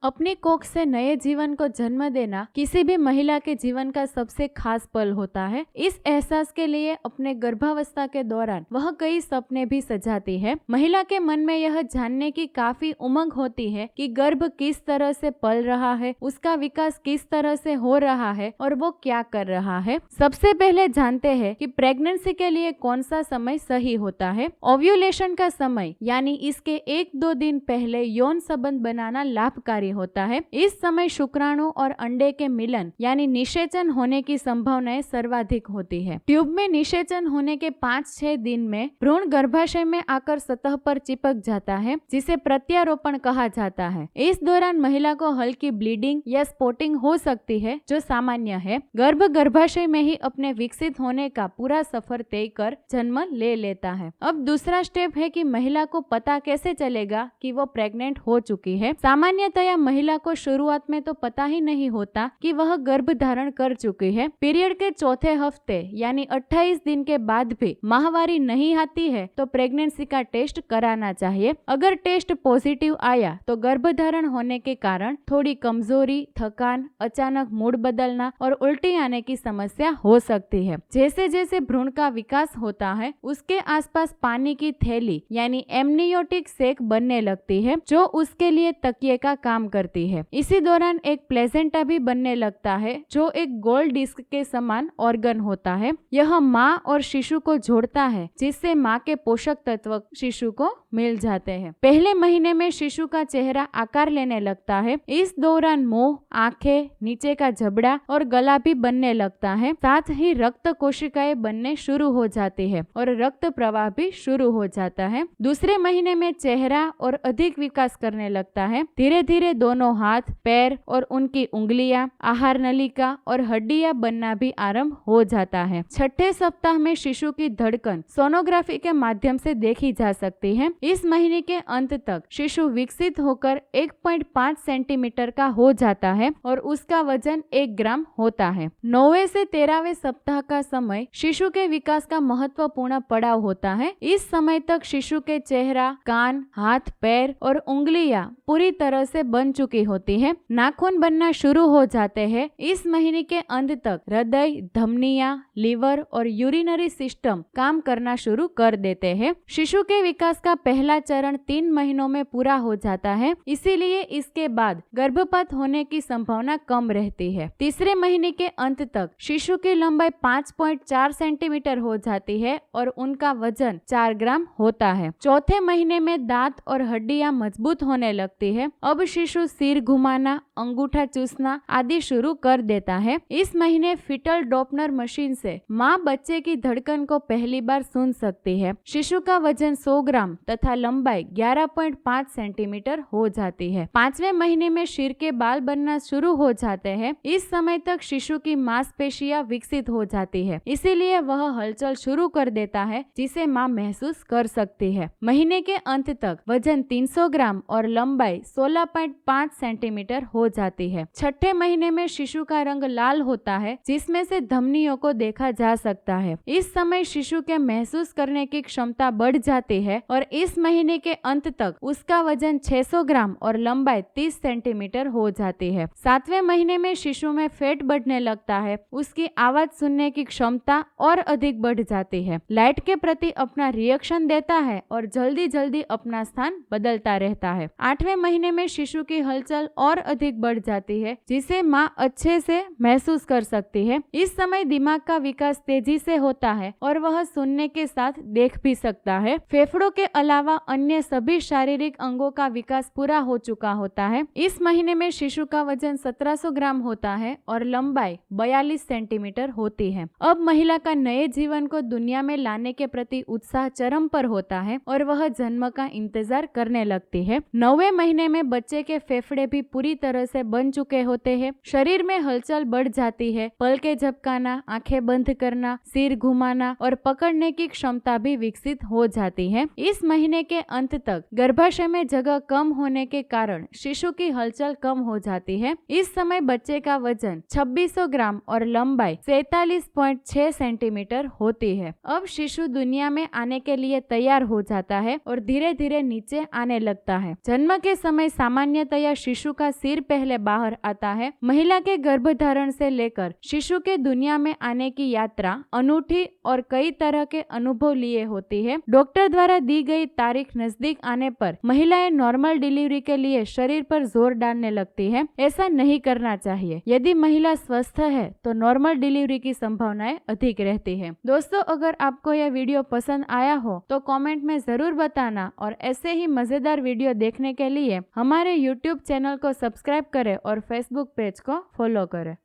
अपनी कोख से नए जीवन को जन्म देना किसी भी महिला के जीवन का सबसे खास पल होता है। इस एहसास के लिए अपने गर्भावस्था के दौरान वह कई सपने भी सजाती है। महिला के मन में यह जानने की काफी उमंग होती है कि गर्भ किस तरह से पल रहा है, उसका विकास किस तरह से हो रहा है और वो क्या कर रहा है। सबसे पहले जानते हैं कि प्रेगनेंसी के लिए कौन सा समय सही होता है। ओव्यूलेशन का समय यानी इसके 1-2 दिन पहले यौन संबंध बनाना लाभकारी होता है। इस समय शुक्राणु और अंडे के मिलन यानी निषेचन होने की संभावनाएं सर्वाधिक होती है। ट्यूब में निषेचन होने के 5-6 दिन में भ्रूण गर्भाशय में आकर सतह पर चिपक जाता है, जिसे प्रत्यारोपण कहा जाता है। इस दौरान महिला को हल्की ब्लीडिंग या स्पॉटिंग हो सकती है, जो सामान्य है। गर्भाशय में ही अपने विकसित होने का पूरा सफर तय कर जन्म ले लेता है। अब दूसरा स्टेप है कि महिला को पता कैसे चलेगा कि वो प्रेग्नेंट हो चुकी है। सामान्यतया महिला को शुरुआत में तो पता ही नहीं होता कि वह गर्भ धारण कर चुकी है। पीरियड के चौथे हफ्ते यानी 28 दिन के बाद भी माहवारी नहीं आती है तो प्रेगनेंसी का टेस्ट कराना चाहिए। अगर टेस्ट पॉजिटिव आया तो गर्भधारण होने के कारण थोड़ी कमजोरी, थकान, अचानक मूड बदलना और उल्टी आने की समस्या हो सकती है। जैसे जैसे भ्रूण का विकास होता है उसके आसपास पानी की थैली यानी एमनियोटिक सैक बनने लगती है, जो उसके लिए तकिए का काम करती है। इसी दौरान एक प्लेसेंटा भी बनने लगता है, जो एक गोल डिस्क के समान ऑर्गन होता है। यह माँ और शिशु को जोड़ता है, जिससे माँ के पोषक तत्व शिशु को मिल जाते हैं। पहले महीने में शिशु का चेहरा आकार लेने लगता है। इस दौरान मुंह, आंखें, नीचे का जबड़ा और गला भी बनने लगता है। साथ ही रक्त कोशिकाएं बनने शुरू हो जाती है और रक्त प्रवाह भी शुरू हो जाता है। दूसरे महीने में चेहरा और अधिक विकास करने लगता है। धीरे धीरे दोनों हाथ, पैर और उनकी उंगलियां, आहार नलिका और हड्डियां बनना भी आरंभ हो जाता है। छठे सप्ताह में शिशु की धड़कन सोनोग्राफी के माध्यम से देखी जा सकती है। इस महीने के अंत तक शिशु विकसित होकर 1.5 सेंटीमीटर का हो जाता है और उसका वजन 1 ग्राम होता है। 9वें से 13वें सप्ताह का समय शिशु के विकास का महत्वपूर्ण पड़ाव होता है। इस समय तक शिशु के चेहरा, कान, हाथ, पैर और उंगलियां पूरी तरह से बन चुकी होती है। नाखून बनना शुरू हो जाते हैं। इस महीने के अंत तक हृदय, धमनियां, लीवर और यूरिनरी सिस्टम काम करना शुरू कर देते हैं। शिशु के विकास का पहला चरण 3 महीनों में पूरा हो जाता है, इसीलिए इसके बाद गर्भपात होने की संभावना कम रहती है। तीसरे महीने के अंत तक शिशु की लंबाई 5.4 सेंटीमीटर हो जाती है और उनका वजन 4 ग्राम होता है। चौथे महीने में दांत और हड्डियां मजबूत होने लगती है। अब शिशु सिर घुमाना, अंगूठा चूसना आदि शुरू कर देता है। इस महीने फीटल डॉपलर मशीन से माँ बच्चे की धड़कन को पहली बार सुन सकती है। शिशु का वजन 100 ग्राम तथा लंबाई 11.5 सेंटीमीटर हो जाती है। 5वें महीने में सिर के बाल बनना शुरू हो जाते हैं। इस समय तक शिशु की मांसपेशियां विकसित हो जाती है, इसीलिए वह हलचल शुरू कर देता है, जिसे माँ महसूस कर सकती है। महीने के अंत तक वजन 300 ग्राम और लंबाई 16.5 सेंटीमीटर हो जाती है। छठे महीने में शिशु का रंग लाल होता है, जिसमें से धमनियों को देखा जा सकता है। इस समय शिशु के महसूस करने की क्षमता बढ़ जाती है और इस महीने के अंत तक उसका वजन 600 ग्राम और लंबाई 30 सेंटीमीटर हो जाती है। 7वें महीने में शिशु में फैट बढ़ने लगता है। उसकी आवाज सुनने की क्षमता और अधिक बढ़ जाती है। लाइट के प्रति अपना रिएक्शन देता है और जल्दी जल्दी अपना स्थान बदलता रहता है। 8वें महीने में शिशु की हलचल और अधिक बढ़ जाती है, जिसे माँ अच्छे से महसूस कर सकती है। इस समय दिमाग का विकास तेजी से होता है और वह सुनने के साथ देख भी सकता है। फेफड़ों के अलावा अन्य सभी शारीरिक अंगों का विकास पूरा हो चुका होता है। इस महीने में शिशु का वजन 1700 ग्राम होता है और लंबाई 42 सेंटीमीटर होती है। अब महिला का नए जीवन को दुनिया में लाने के प्रति उत्साह चरम पर होता है और वह जन्म का इंतजार करने लगती है। 9वें महीने में बच्चे के फेफड़े भी पूरी तरह से बन चुके होते हैं। शरीर में हलचल बढ़ जाती है। पलकें झपकाना, आंखें बंद करना, सिर घुमाना और पकड़ने की क्षमता भी विकसित हो जाती है। इस महीने के अंत तक गर्भाशय में जगह कम होने के कारण शिशु की हलचल कम हो जाती है। इस समय बच्चे का वजन 2600 ग्राम और लंबाई 47.6 सेंटीमीटर होती है। अब शिशु दुनिया में आने के लिए तैयार हो जाता है और धीरे धीरे नीचे आने लगता है। जन्म के समय सामान्यतया या शिशु का सिर पहले बाहर आता है। महिला के गर्भधारण से लेकर शिशु के दुनिया में आने की यात्रा अनूठी और कई तरह के अनुभव लिए होती है। डॉक्टर द्वारा दी गई तारीख नजदीक आने पर महिलाएं नॉर्मल डिलीवरी के लिए शरीर पर जोर डालने लगती है। ऐसा नहीं करना चाहिए। यदि महिला स्वस्थ है तो नॉर्मल डिलीवरी की संभावनाएं अधिक रहती है। दोस्तों, अगर आपको यह वीडियो पसंद आया हो तो कमेंट में जरूर बताना और ऐसे ही मजेदार वीडियो देखने के लिए हमारे YouTube चैनल को सब्सक्राइब करें और Facebook पेज को फॉलो करें।